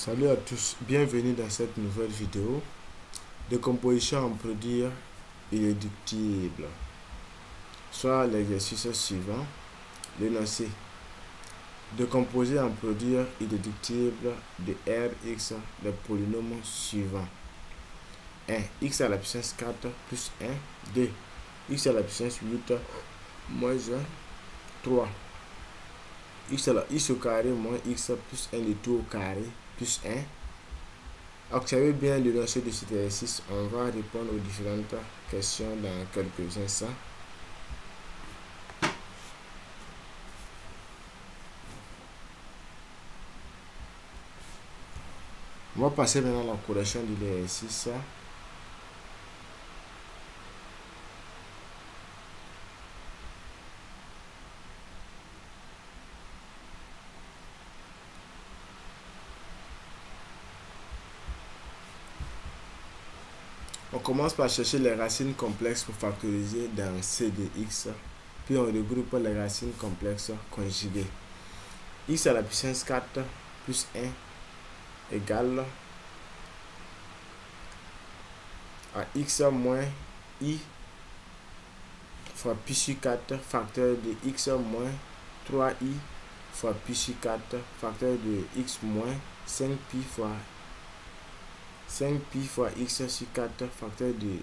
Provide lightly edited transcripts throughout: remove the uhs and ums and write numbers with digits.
Salut à tous, bienvenue dans cette nouvelle vidéo. Décomposition en produit irréductible. Soit l'exercice suivant, l'énoncé. Décomposer en produit irréductible de Rx les polynômes suivants. 1. X à la puissance 4 plus 1. 2. X à la puissance 8 moins 1. 3. X au carré moins X plus 1 le tout au carré plus 1. Observez bien l'énoncé de cet exercice. On va répondre aux différentes questions dans quelques instants. On va passer maintenant à la correction de l'exercice. On commence par chercher les racines complexes pour factoriser dans C de x, puis on regroupe les racines complexes conjuguées. X à la puissance 4 plus 1 égale à x moins i fois pi sur 4 facteur de x moins 3i fois pi sur 4 facteur de x moins 5pi fois x sur 4 facteur de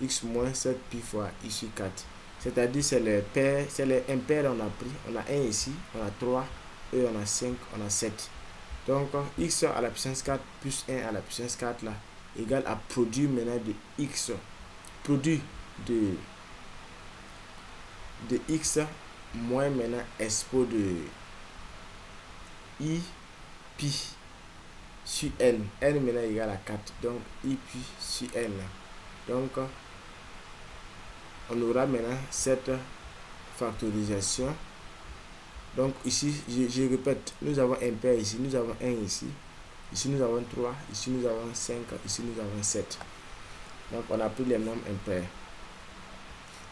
x moins 7pi fois i sur 4. C'est-à-dire c'est les paires, c'est les impaires on a pris. On a 1 ici, on a 3, et on a 5, on a 7. Donc x à la puissance 4 plus 1 à la puissance 4 là, égale à produit maintenant de x. Produit de x moins maintenant expo de i pi sur n. N maintenant égale à 4. Donc i pi sur n. Donc on aura maintenant cette factorisation. Donc ici, je répète, nous avons un paire ici, nous avons 1 ici. Ici nous avons 3, ici nous avons 5, ici nous avons 7. Donc on a pris les nombres impairs.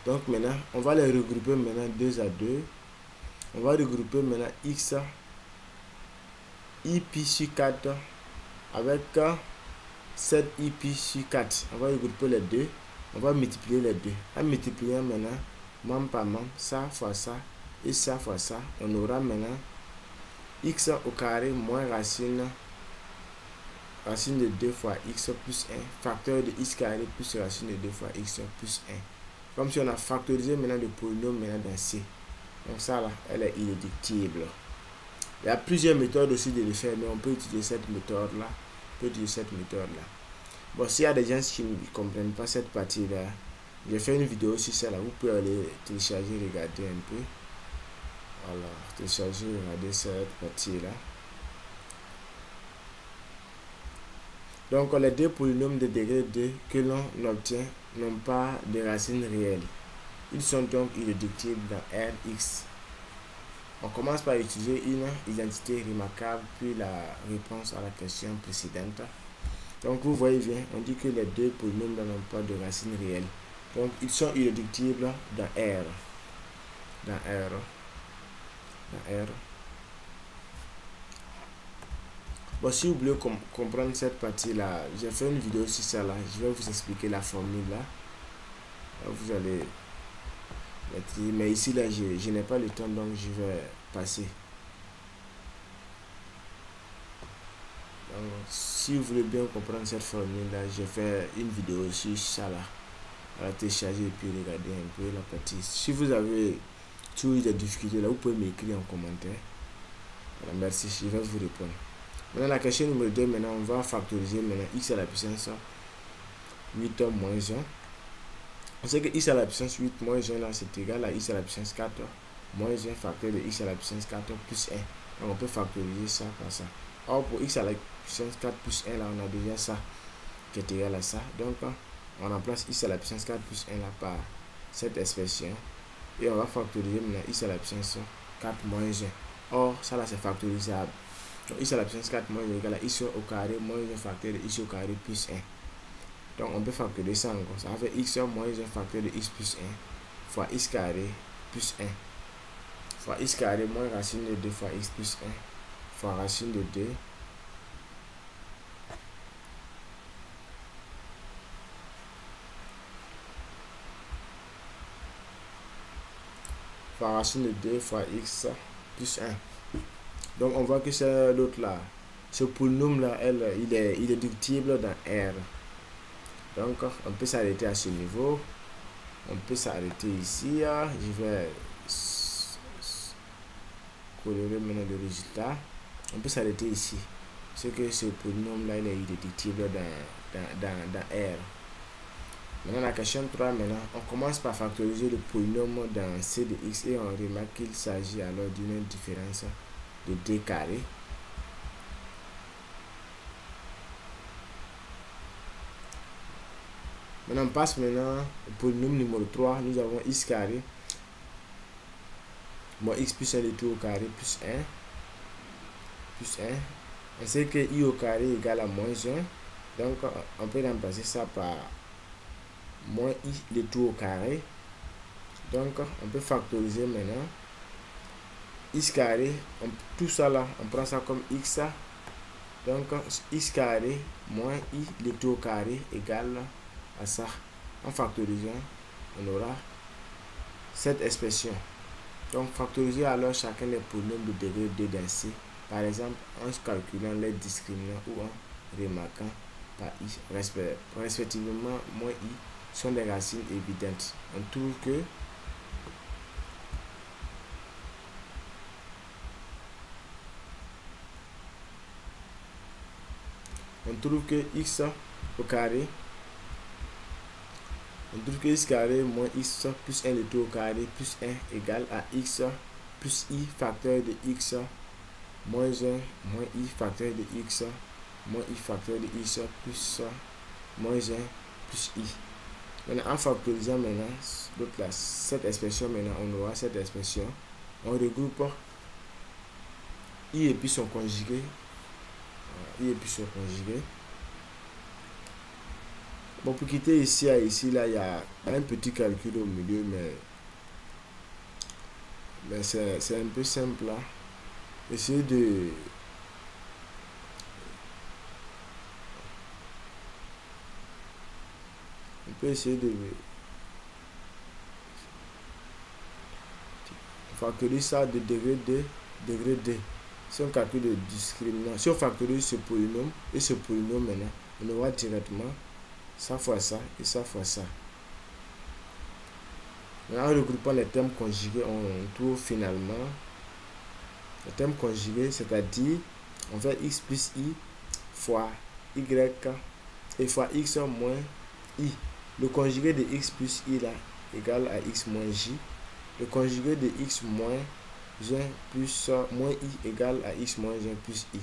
Donc maintenant, on va les regrouper maintenant 2 à 2. On va regrouper maintenant x i pi sur 4 avec 7 i pi sur 4. On va regrouper les deux. On va multiplier les deux. En multipliant maintenant, membre par membre, ça fois ça et ça fois ça, on aura maintenant x au carré moins racine de 2 fois x plus 1, facteur de x carré plus racine de 2 fois x plus 1. Comme si on a factorisé maintenant le polynôme maintenant dans C. Donc ça là, elle est irréductible. Il y a plusieurs méthodes aussi de le faire, mais on peut utiliser cette méthode là. Bon, s'il y a des gens qui ne comprennent pas cette partie là, j'ai fait une vidéo sur ça là, vous pouvez aller télécharger, regarder un peu. Voilà, télécharger, regarder cette partie là. Donc les deux polynômes de degré 2 que l'on obtient n'ont pas de racines réelles. Ils sont donc irréductibles dans Rx. On commence par utiliser une identité remarquable, puis la réponse à la question précédente. Donc vous voyez bien, on dit que les deux polynômes n'ont pas de racines réelles. Donc ils sont irréductibles dans R. Bon, si vous voulez comprendre cette partie là, j'ai fait une vidéo sur ça là. Je vais vous expliquer la formule là. Vous allez mettre, mais ici là, je n'ai pas le temps, donc je vais passer. Donc, si vous voulez bien comprendre cette formule là, j'ai fait une vidéo sur ça là. Alors télécharger et puis regarder un peu la partie. Si vous avez toujours des difficultés là, vous pouvez m'écrire en commentaire. Voilà, merci, je vais vous répondre. Maintenant la question numéro 2, maintenant on va factoriser maintenant x à la puissance 8 moins 1. On sait que x à la puissance 8 moins 1 là c'est égal à x à la puissance 4 moins 1 facteur de x à la puissance 4 plus 1. Donc on peut factoriser ça par ça. Or pour x à la puissance 4 plus 1 là on a déjà ça qui est égal à ça. Donc on remplace x à la puissance 4 plus 1 là par cette expression. Et on va factoriser maintenant x à la puissance 4 moins 1. Or ça là c'est factorisable. Donc x à la puissance 4 moins 1 égale à x au carré moins 1 facteur de x au carré plus 1. Donc on peut factoriser ça encore. Ça fait x moins 1 facteur de x plus 1 fois x carré plus 1 fois x carré moins racine de 2 fois x plus 1 fois racine de 2 fois racine de 2 fois x plus 1. Donc on voit que c'est l'autre là. Ce polynôme là, il est déductible dans R. Donc on peut s'arrêter à ce niveau. On peut s'arrêter ici. Je vais colorer maintenant le résultat. On peut s'arrêter ici. C'est que ce polynôme là, il est déductible dans R. Maintenant la question 3, maintenant on commence par factoriser le polynôme dans C de x et on remarque qu'il s'agit alors d'une différence de d carré. Maintenant on passe maintenant au polynôme numéro 3, nous avons x carré moins x plus 1 de tout au carré plus 1 plus 1. On sait que i au carré est égal à moins 1, donc on peut remplacer ça par moins i le tout au carré. Donc on peut factoriser maintenant x carré, tout ça là on prend ça comme x, donc x carré moins i le tout au carré égale à ça. En factorisant on aura cette expression. Donc factoriser alors chacun des polynômes de degré 2 dans C, par exemple en calculant les discriminants ou en remarquant par i respectivement moins i sont des racines évidentes. On trouve que x au carré, x carré moins x plus 1 le tout au carré plus 1 égale à x plus i facteur de x moins 1 moins i facteur de x moins i facteur de x plus moins 1 plus i. Maintenant en factorisant maintenant cette expression, maintenant on aura cette expression. On regroupe i et puis son conjugué. Bon, pour quitter ici à ici, là, il y a un petit calcul au milieu, mais c'est un peu simple là. Essayez de... On peut essayer de factoriser ça de degré 2. Si on calcule le discriminant, si on factorise ce polynôme et ce polynôme maintenant, on aura directement ça fois ça et ça fois ça. Maintenant, en regroupant les termes conjugués, on trouve finalement le terme conjugué, c'est-à-dire on fait x plus i fois y et fois x moins i. Le conjugué de x plus i là égale à x moins j. Le conjugué de x moins 1 plus moins i égale à x moins 1 plus i.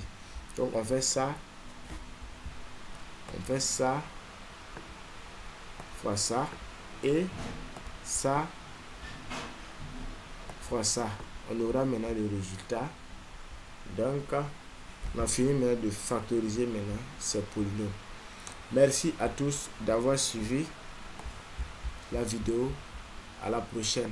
Donc on fait ça fois ça et ça fois ça. On aura maintenant le résultat. Donc on a fini maintenant de factoriser maintenant ces polynômes. Merci à tous d'avoir suivi la vidéo. À la prochaine.